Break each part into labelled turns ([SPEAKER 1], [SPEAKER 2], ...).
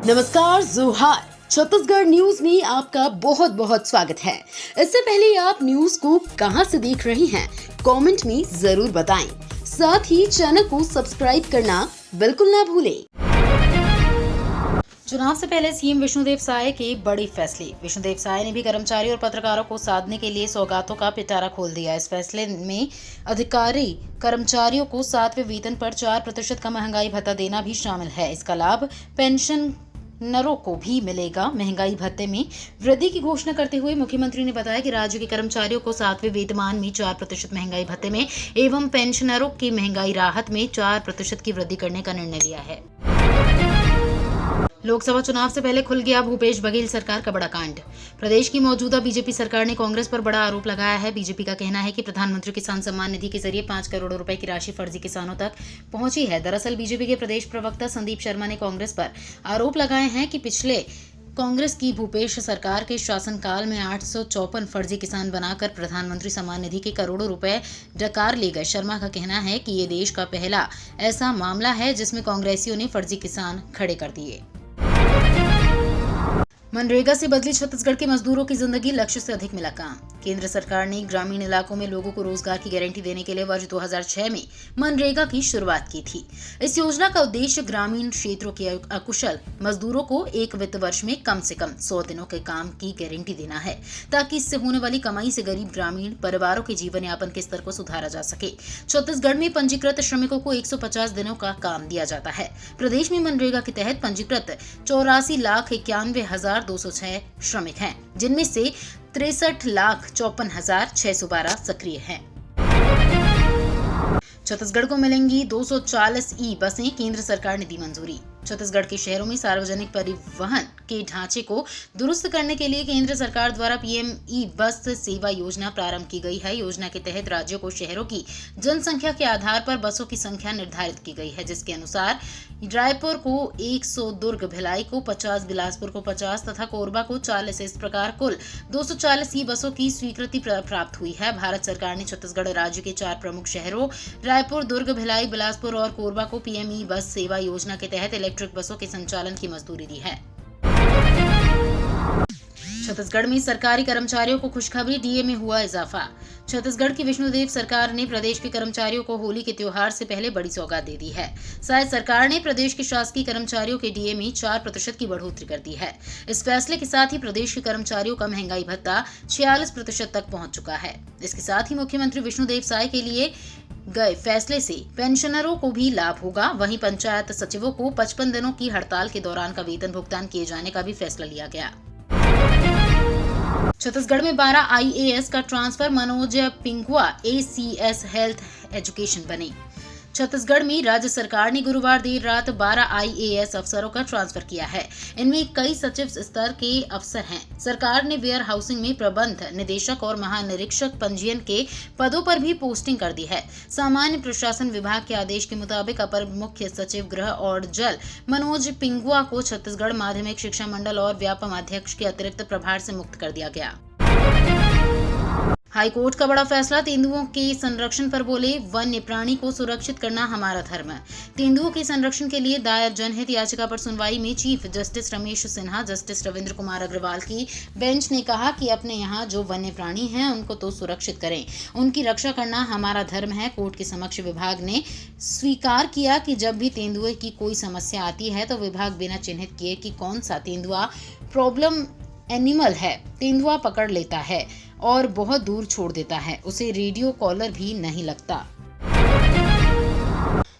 [SPEAKER 1] नमस्कार, जोहार। छत्तीसगढ़ न्यूज में आपका बहुत बहुत स्वागत है। इससे पहले आप न्यूज को कहां से देख रहे हैं, कमेंट में जरूर बताएं। साथ ही चैनल को सब्सक्राइब करना बिल्कुल ना भूलें।
[SPEAKER 2] चुनाव से पहले सीएम विष्णुदेव साय के बड़े फैसले। विष्णुदेव साय ने भी कर्मचारी और पत्रकारों को साधने के लिए सौगातों का पिटारा खोल दिया। इस फैसले में अधिकारी कर्मचारियों को 7वें वेतन पर 4% का महंगाई भत्ता देना भी शामिल है। इसका लाभ पेंशनरों को भी मिलेगा। महंगाई भत्ते में वृद्धि की घोषणा करते हुए मुख्यमंत्री ने बताया कि राज्य के कर्मचारियों को 7वें वेतनमान में 4% महंगाई भत्ते में एवं पेंशनरों की महंगाई राहत में 4% की वृद्धि करने का निर्णय लिया है। लोकसभा चुनाव से पहले खुल गया भूपेश बघेल सरकार का बड़ा कांड। प्रदेश की मौजूदा बीजेपी सरकार ने कांग्रेस पर बड़ा आरोप लगाया है। बीजेपी का कहना है कि प्रधानमंत्री किसान सम्मान निधि के जरिए 5 करोड़ रुपए की राशि फर्जी किसानों तक पहुंची है। दरअसल बीजेपी के प्रदेश प्रवक्ता संदीप शर्मा ने कांग्रेस पर आरोप लगाए हैं कि पिछले कांग्रेस की भूपेश सरकार के शासनकाल में 854 फर्जी किसान बनाकर प्रधानमंत्री सम्मान निधि के करोड़ों रुपए डकार ले गए। शर्मा का कहना है कि ये देश का पहला ऐसा मामला है जिसमें कांग्रेसियों ने फर्जी किसान खड़े कर दिए। मनरेगा से बदली छत्तीसगढ़ के मजदूरों की जिंदगी, लक्ष्य से अधिक मिला काम। केंद्र सरकार ने ग्रामीण इलाकों में लोगों को रोजगार की गारंटी देने के लिए वर्ष 2006 में मनरेगा की शुरुआत की थी। इस योजना का उद्देश्य ग्रामीण क्षेत्रों के अकुशल मजदूरों को एक वित्त वर्ष में कम से कम 100 दिनों के काम की गारंटी देना है, ताकि इससे होने वाली कमाई से गरीब ग्रामीण परिवारों के जीवन यापन के स्तर को सुधारा जा सके। छत्तीसगढ़ में पंजीकृत श्रमिकों को 150 दिनों का काम दिया जाता है। प्रदेश में मनरेगा के तहत पंजीकृत 84,91,206 श्रमिक हैं, जिनमें से 63,54,612 सक्रिय हैं। छत्तीसगढ़ को मिलेंगी 240 ई बसें, केंद्र सरकार ने दी मंजूरी। छत्तीसगढ़ के शहरों में सार्वजनिक परिवहन के ढांचे को दुरुस्त करने के लिए केंद्र सरकार द्वारा पीएम ई बस सेवा योजना प्रारंभ की गई है। योजना के तहत राज्यों को शहरों की जनसंख्या के आधार पर बसों की संख्या निर्धारित की गई है, जिसके अनुसार रायपुर को 100, दुर्ग भिलाई को 50, बिलासपुर को 50 तथा कोरबा को 40, इस प्रकार कुल 240 ई बसों की स्वीकृति प्राप्त हुई है। भारत सरकार ने छत्तीसगढ़ राज्य के 4 प्रमुख शहरों रायपुर, दुर्ग, भिलाई, बिलासपुर और कोरबा को पीएम ई बस सेवा योजना के तहत इलेक्ट्रिक बसों के संचालन की मंजूरी दी है। छत्तीसगढ़ में सरकारी कर्मचारियों को खुशखबरी, डीए में हुआ इजाफा। छत्तीसगढ़ की विष्णुदेव सरकार ने प्रदेश के कर्मचारियों को होली के त्योहार से पहले बड़ी सौगात दे दी है। शायद सरकार ने प्रदेश के शासकीय कर्मचारियों के डीए में 4% की बढ़ोतरी कर दी है। इस फैसले के साथ ही प्रदेश के कर्मचारियों का महंगाई भत्ता 46% तक पहुंच चुका है। इसके साथ ही मुख्यमंत्री विष्णुदेव साय के लिए गए फैसले से पेंशनरों को भी लाभ होगा। वहीं पंचायत सचिवों को 55 दिनों की हड़ताल के दौरान का वेतन भुगतान किए जाने का भी फैसला लिया गया। छत्तीसगढ़ में 12 आईएएस का transfer, Manoj Pingua ACS health education बने। छत्तीसगढ़ में राज्य सरकार ने गुरुवार देर रात 12 आईएएस अफसरों का ट्रांसफर किया है। इनमें कई सचिव स्तर के अफसर हैं। सरकार ने वेयर हाउसिंग में प्रबंध निदेशक और महानिरीक्षक पंजीयन के पदों पर भी पोस्टिंग कर दी है। सामान्य प्रशासन विभाग के आदेश के मुताबिक अपर मुख्य सचिव गृह और जल मनोज पिंगुआ को छत्तीसगढ़ माध्यमिक शिक्षा मंडल और व्यापम अध्यक्ष के अतिरिक्त प्रभार से मुक्त कर दिया गया। हाईकोर्ट का बड़ा फैसला, तेंदुओं के संरक्षण पर बोले, वन्य प्राणी को सुरक्षित करना हमारा धर्म है। तेंदुओं के संरक्षण के लिए दायर जनहित याचिका पर सुनवाई में chief justice Ramesh Sinha, justice Ravindra Kumar Agrawal की बेंच ने कहा कि अपने यहाँ जो वन्य प्राणी हैं उनको तो सुरक्षित करें, उनकी रक्षा करना हमारा धर्म है। कोर्ट के समक्ष विभाग ने स्वीकार किया कि जब भी तेंदुए की कोई समस्या आती है तो विभाग बिना चिन्हित किए कि कौन सा तेंदुआ प्रॉब्लम एनिमल है, तेंदुआ पकड़ लेता है और बहुत दूर छोड़ देता है, उसे रेडियो कॉलर भी नहीं लगता।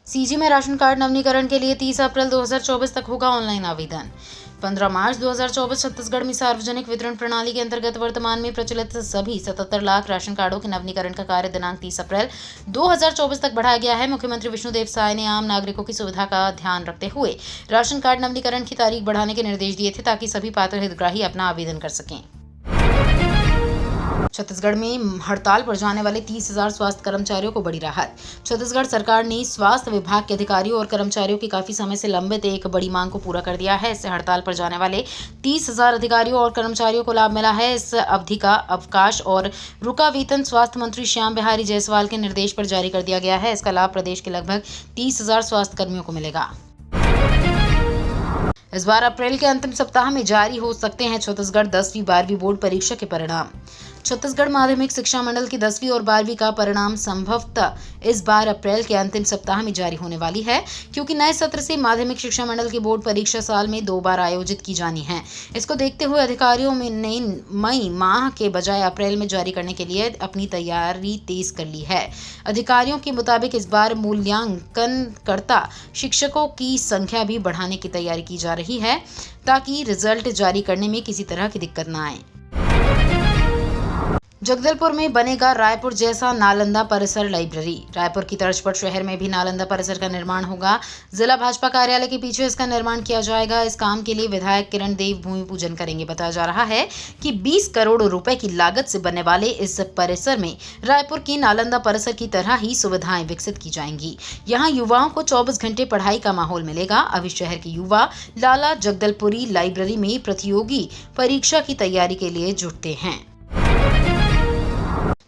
[SPEAKER 2] सीजी में राशन कार्ड नवीनीकरण के लिए 30 अप्रैल 2024 तक होगा ऑनलाइन आवेदन। 15 मार्च 2024 छत्तीसगढ़ में सार्वजनिक वितरण प्रणाली के अंतर्गत वर्तमान में प्रचलित सभी 77 लाख राशन कार्डों के नवीनीकरण का कार्य दिनांक 30 अप्रैल 2024 तक बढ़ाया गया है। मुख्यमंत्री विष्णुदेव साय ने आम नागरिकों की सुविधा का ध्यान रखते हुए राशन कार्ड नवीनीकरण की तारीख बढ़ाने के निर्देश दिए थे, ताकि सभी पात्र हितग्राही अपना आवेदन कर सकें। छत्तीसगढ़ में हड़ताल पर जाने वाले 30,000 स्वास्थ्य कर्मचारियों को बड़ी राहत। छत्तीसगढ़ सरकार ने स्वास्थ्य विभाग के अधिकारियों और कर्मचारियों की काफी समय से लंबित एक बड़ी मांग को पूरा कर दिया है। इससे हड़ताल पर जाने वाले 30,000 अधिकारियों और कर्मचारियों को लाभ मिला है। इस अवधि का अवकाश और रुका वेतन स्वास्थ्य मंत्री श्याम बिहारी जायसवाल के निर्देश पर जारी कर दिया गया है। इसका लाभ प्रदेश के लगभग 30,000 स्वास्थ्य कर्मियों को मिलेगा। इस बार अप्रैल के अंतिम सप्ताह में जारी हो सकते हैं छत्तीसगढ़ 10वीं 12वीं बोर्ड परीक्षा के परिणाम। छत्तीसगढ़ माध्यमिक शिक्षा मंडल की 10वीं और 12वीं का परिणाम संभवतः इस बार अप्रैल के अंतिम सप्ताह में जारी होने वाली है, क्योंकि नए सत्र से माध्यमिक शिक्षा मंडल की बोर्ड परीक्षा साल में 2 बार आयोजित की जानी है। इसको देखते हुए अधिकारियों ने मई माह के बजाय अप्रैल में जारी करने के लिए अपनी तैयारी तेज कर ली है। अधिकारियों के मुताबिक इस बार मूल्यांकनकर्ता शिक्षकों की संख्या भी बढ़ाने की तैयारी की जा रही है, ताकि रिजल्ट जारी करने में किसी तरह की दिक्कत न आए। जगदलपुर में बनेगा रायपुर जैसा नालंदा परिसर लाइब्रेरी। रायपुर की तर्ज पर शहर में भी नालंदा परिसर का निर्माण होगा। जिला भाजपा कार्यालय के पीछे इसका निर्माण किया जाएगा। इस काम के लिए विधायक किरण देव भूमि पूजन करेंगे। बताया जा रहा है कि 20 करोड़ रुपए की लागत से बनने वाले इस परिसर में रायपुर की नालंदा परिसर की तरह ही सुविधाएं विकसित की जाएंगी। यहाँ युवाओं को 24 घंटे पढ़ाई का माहौल मिलेगा। अभी शहर के युवा लाला जगदलपुरी लाइब्रेरी में प्रतियोगी परीक्षा की तैयारी के लिए जुटते हैं।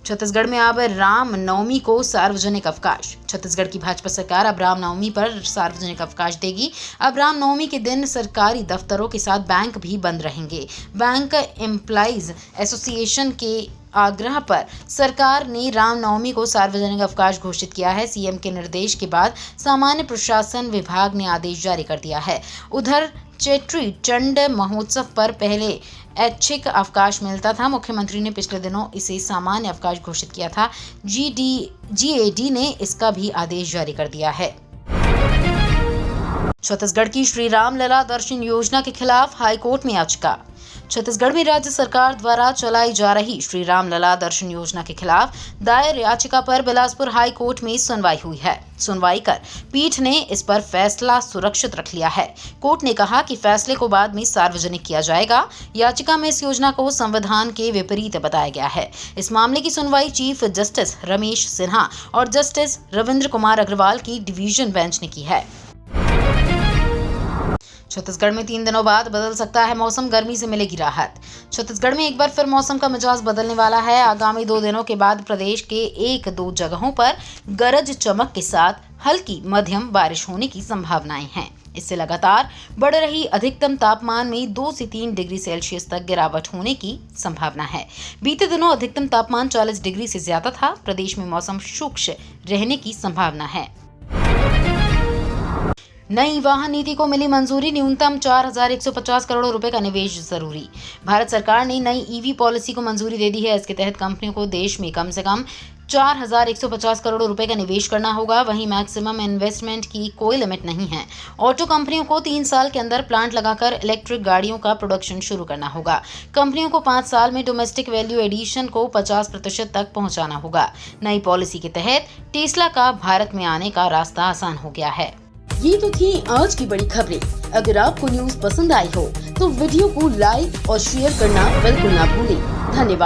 [SPEAKER 2] छत्तीसगढ़ में अब रामनवमी को सार्वजनिक अवकाश। छत्तीसगढ़ की भाजपा सरकार अब रामनवमी पर सार्वजनिक अवकाश देगी। अब रामनवमी के दिन सरकारी दफ्तरों के साथ बैंक भी बंद रहेंगे। बैंक एम्प्लॉइज एसोसिएशन के आग्रह पर सरकार ने रामनवमी को सार्वजनिक अवकाश घोषित किया है। सीएम के निर्देश के बाद सामान्य प्रशासन विभाग ने आदेश जारी कर दिया है। उधर चेट्री चंड महोत्सव पर पहले ऐच्छिक अवकाश मिलता था। मुख्यमंत्री ने पिछले दिनों इसे सामान्य अवकाश घोषित किया था। जीएडी ने इसका भी आदेश जारी कर दिया है। छत्तीसगढ़ की श्री राम लला दर्शन योजना के खिलाफ हाईकोर्ट में याचिका। छत्तीसगढ़ में राज्य सरकार द्वारा चलाई जा रही श्री राम लला दर्शन योजना के खिलाफ दायर याचिका पर बिलासपुर हाई कोर्ट में सुनवाई हुई है। सुनवाई कर पीठ ने इस पर फैसला सुरक्षित रख लिया है। कोर्ट ने कहा कि फैसले को बाद में सार्वजनिक किया जाएगा। याचिका में इस योजना को संविधान के विपरीत बताया गया है। इस मामले की सुनवाई चीफ जस्टिस रमेश सिन्हा और जस्टिस रविंद्र कुमार अग्रवाल की डिवीजन बेंच ने की है। छत्तीसगढ़ में 3 दिनों बाद बदल सकता है मौसम, गर्मी से मिलेगी राहत। छत्तीसगढ़ में एक बार फिर मौसम का मिजाज बदलने वाला है। आगामी 2 दिनों के बाद प्रदेश के 1-2 जगहों पर गरज चमक के साथ हल्की मध्यम बारिश होने की संभावनाएं हैं। इससे लगातार बढ़ रही अधिकतम तापमान में 2 से 3 डिग्री सेल्सियस तक गिरावट होने की संभावना है। बीते दिनों अधिकतम तापमान 40 डिग्री से ज्यादा था। प्रदेश में मौसम शुष्क रहने की संभावना है। नई वाहन नीति को मिली मंजूरी, न्यूनतम 4,150 करोड़ रुपए का निवेश जरूरी। भारत सरकार ने नई ईवी पॉलिसी को मंजूरी दे दी है। इसके तहत कंपनियों को देश में कम से कम 4,150 करोड़ रुपए का निवेश करना होगा। वहीं मैक्सिमम इन्वेस्टमेंट की कोई लिमिट नहीं है। ऑटो कंपनियों को 3 साल के अंदर प्लांट लगाकर इलेक्ट्रिक गाड़ियों का प्रोडक्शन शुरू करना होगा। कंपनियों को 5 साल में डोमेस्टिक वैल्यू एडिशन को 50% तक पहुंचाना होगा। नई पॉलिसी के तहत टेस्ला का भारत में आने का रास्ता आसान हो गया है।
[SPEAKER 1] ये तो थी आज की बड़ी खबरें। अगर आपको न्यूज पसंद आई हो तो वीडियो को लाइक और शेयर करना बिल्कुल ना भूलें। धन्यवाद।